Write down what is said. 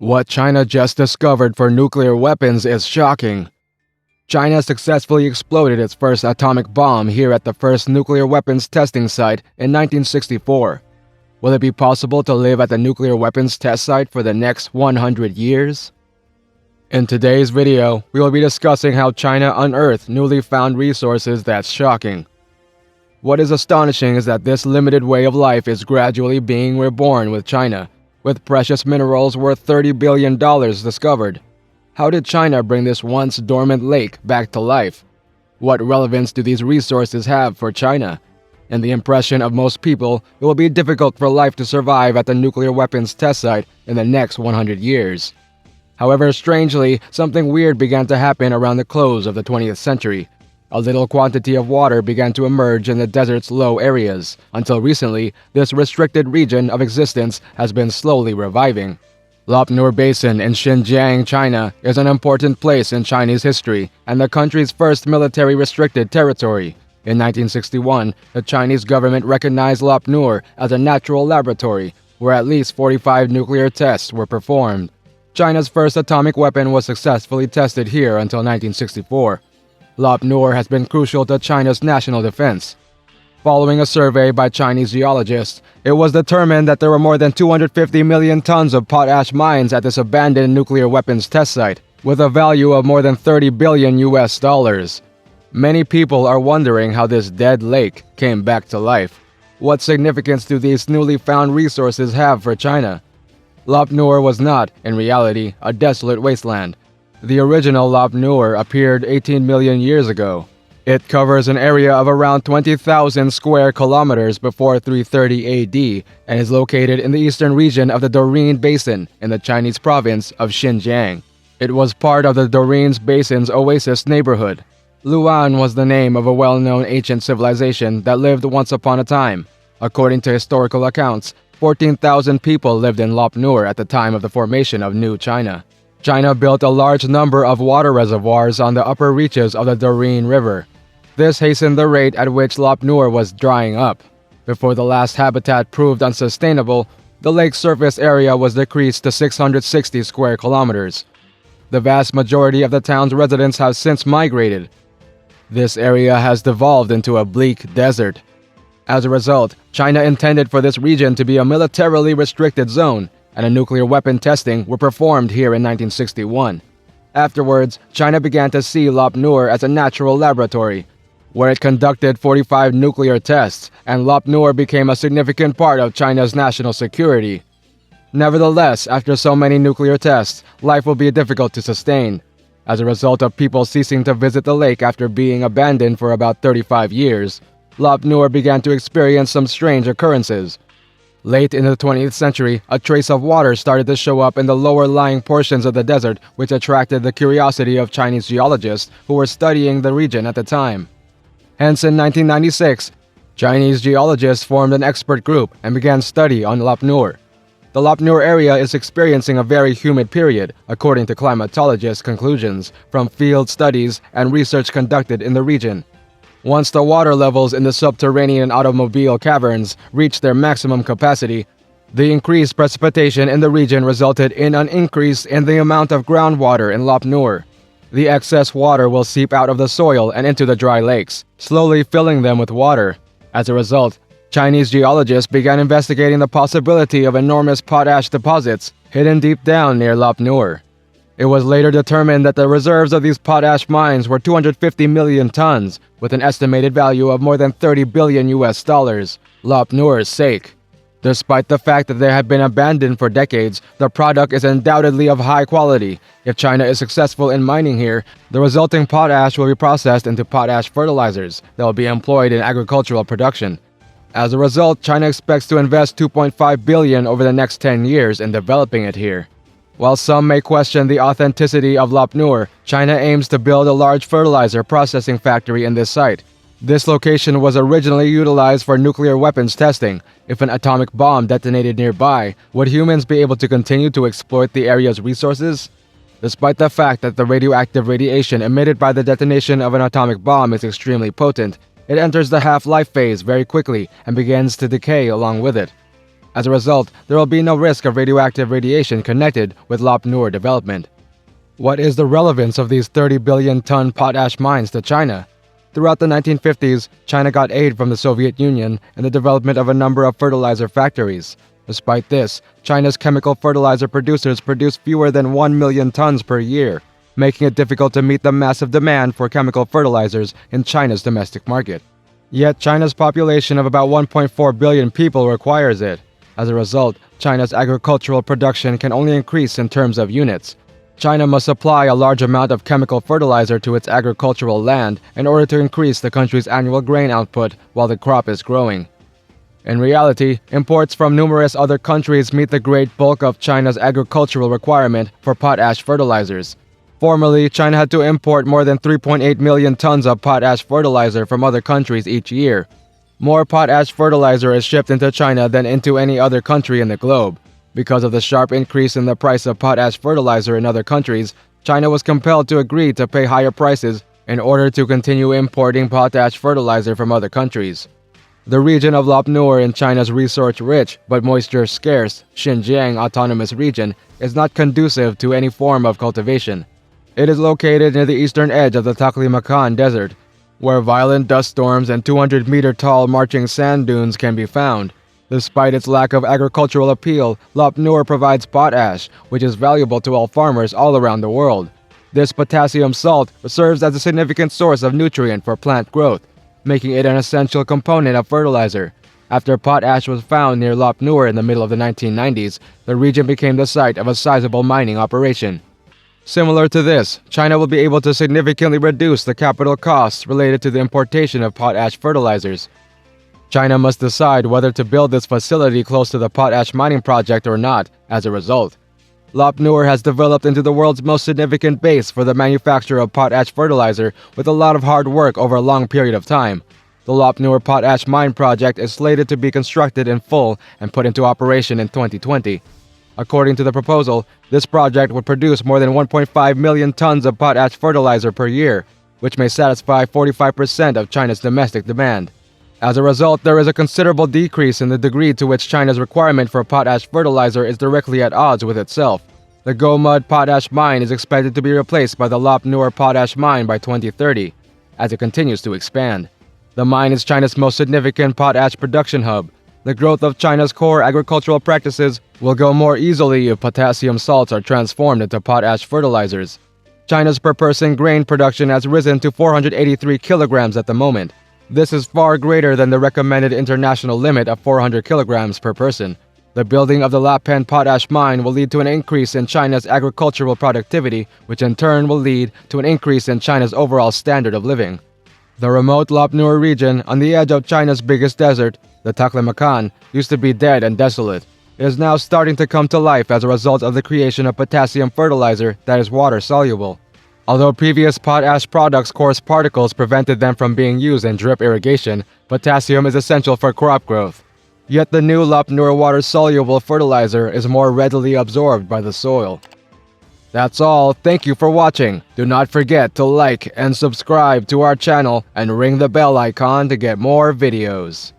What China just discovered for nuclear weapons is shocking. China successfully exploded its first atomic bomb here at the first nuclear weapons testing site in 1964. Will it be possible to live at the nuclear weapons test site for the next 100 years? In today's video, we will be discussing how China unearthed newly found resources that's shocking. What is astonishing is that this limited way of life is gradually being reborn with China, with precious minerals worth $30 billion discovered. How did China bring this once-dormant lake back to life? What relevance do these resources have for China? In the impression of most people, it will be difficult for life to survive at the nuclear weapons test site in the next 100 years. However, strangely, something weird began to happen around the close of the 20th century. A little quantity of water began to emerge in the desert's low areas. Until recently, this restricted region of existence has been slowly reviving. Lop Basin in Xinjiang, China, is an important place in Chinese history and the country's first military restricted territory. In 1961, the Chinese government recognized Lop as a natural laboratory, where at least 45 nuclear tests were performed. China's first atomic weapon was successfully tested here until 1964. Lop has been crucial to China's national defense. Following a survey by Chinese geologists, it was determined that there were more than 250 million tons of potash mines at this abandoned nuclear weapons test site, with a value of more than $30 billion US. Many people are wondering how this dead lake came back to life. What significance do these newly found resources have for China? Lop was not, in reality, a desolate wasteland. The original Lop appeared 18 million years ago. It covers an area of around 20,000 square kilometers before 330 AD and is located in the eastern region of the Doreen Basin in the Chinese province of Xinjiang. It was part of the Doreen Basin's oasis neighborhood. Luan was the name of a well-known ancient civilization that lived once upon a time. According to historical accounts, 14,000 people lived in Lop at the time of the formation of New China. China built a large number of water reservoirs on the upper reaches of the Doreen River. This hastened the rate at which Lop was drying up. Before the last habitat proved unsustainable, the lake's surface area was decreased to 660 square kilometers. The vast majority of the town's residents have since migrated. This area has devolved into a bleak desert. As a result, China intended for this region to be a militarily restricted zone, and a nuclear weapon testing were performed here in 1961. Afterwards, China began to see Lop as a natural laboratory, where it conducted 45 nuclear tests, and Lop became a significant part of China's national security. Nevertheless, after so many nuclear tests, life will be difficult to sustain. As a result of people ceasing to visit the lake after being abandoned for about 35 years, Lop began to experience some strange occurrences. Late in the 20th century, a trace of water started to show up in the lower-lying portions of the desert, which attracted the curiosity of Chinese geologists who were studying the region at the time. Hence, in 1996, Chinese geologists formed an expert group and began study on Lop The Lop area is experiencing a very humid period, according to climatologists' conclusions from field studies and research conducted in the region. Once the water levels in the subterranean automobile caverns reached their maximum capacity, the increased precipitation in the region resulted in an increase in the amount of groundwater in Lop The excess water will seep out of the soil and into the dry lakes, slowly filling them with water. As a result, Chinese geologists began investigating the possibility of enormous potash deposits hidden deep down near Lop It was later determined that the reserves of these potash mines were 250 million tons, with an estimated value of more than $30 billion US, Lop sake. Despite the fact that they have been abandoned for decades, the product is undoubtedly of high quality. If China is successful in mining here, the resulting potash will be processed into potash fertilizers that will be employed in agricultural production. As a result, China expects to invest $2.5 billion over the next 10 years in developing it here. While some may question the authenticity of Lop China aims to build a large fertilizer processing factory in this site. This location was originally utilized for nuclear weapons testing. If an atomic bomb detonated nearby, would humans be able to continue to exploit the area's resources? Despite the fact that the radioactive radiation emitted by the detonation of an atomic bomb is extremely potent, it enters the half-life phase very quickly and begins to decay along with it. As a result, there will be no risk of radioactive radiation connected with Lop Nur development. What is the relevance of these 30 billion ton potash mines to China? Throughout the 1950s, China got aid from the Soviet Union in the development of a number of fertilizer factories. Despite this, China's chemical fertilizer producers produce fewer than 1 million tons per year, making it difficult to meet the massive demand for chemical fertilizers in China's domestic market. Yet China's population of about 1.4 billion people requires it. As a result, China's agricultural production can only increase in terms of units. China must supply a large amount of chemical fertilizer to its agricultural land in order to increase the country's annual grain output while the crop is growing. In reality, imports from numerous other countries meet the great bulk of China's agricultural requirement for potash fertilizers. Formerly, China had to import more than 3.8 million tons of potash fertilizer from other countries each year. More potash fertilizer is shipped into China than into any other country in the globe. Because of the sharp increase in the price of potash fertilizer in other countries, China was compelled to agree to pay higher prices in order to continue importing potash fertilizer from other countries. The region of Lop Nur in China's resource-rich but moisture-scarce Xinjiang Autonomous Region is not conducive to any form of cultivation. It is located near the eastern edge of the Taklamakan Desert, where violent dust storms and 200-meter-tall marching sand dunes can be found. Despite its lack of agricultural appeal, Lop Nur provides potash, which is valuable to all farmers all around the world. This potassium salt serves as a significant source of nutrient for plant growth, making it an essential component of fertilizer. After potash was found near Lop Nur in the middle of the 1990s, the region became the site of a sizable mining operation. Similar to this, China will be able to significantly reduce the capital costs related to the importation of potash fertilizers. China must decide whether to build this facility close to the potash mining project or not. As a result, Lop Nur has developed into the world's most significant base for the manufacture of potash fertilizer with a lot of hard work over a long period of time. The Lop Nur potash mine project is slated to be constructed in full and put into operation in 2020. According to the proposal, this project would produce more than 1.5 million tons of potash fertilizer per year, which may satisfy 45% of China's domestic demand. As a result, there is a considerable decrease in the degree to which China's requirement for potash fertilizer is directly at odds with itself. The Go-Mud potash mine is expected to be replaced by the Lop Nur potash mine by 2030, as it continues to expand. The mine is China's most significant potash production hub. The growth of China's core agricultural practices will go more easily if potassium salts are transformed into potash fertilizers. China's per-person grain production has risen to 483 kilograms at the moment. This is far greater than the recommended international limit of 400 kilograms per person. The building of the Lapen potash mine will lead to an increase in China's agricultural productivity, which in turn will lead to an increase in China's overall standard of living. The remote Lop Nur region, on the edge of China's biggest desert, the Taklamakan, used to be dead and desolate. It is now starting to come to life as a result of the creation of potassium fertilizer that is water-soluble. Although previous potash products' coarse particles prevented them from being used in drip irrigation, potassium is essential for crop growth. Yet the new Lop Nur water-soluble fertilizer is more readily absorbed by the soil. That's all. Thank you for watching. Do not forget to like and subscribe to our channel and ring the bell icon to get more videos.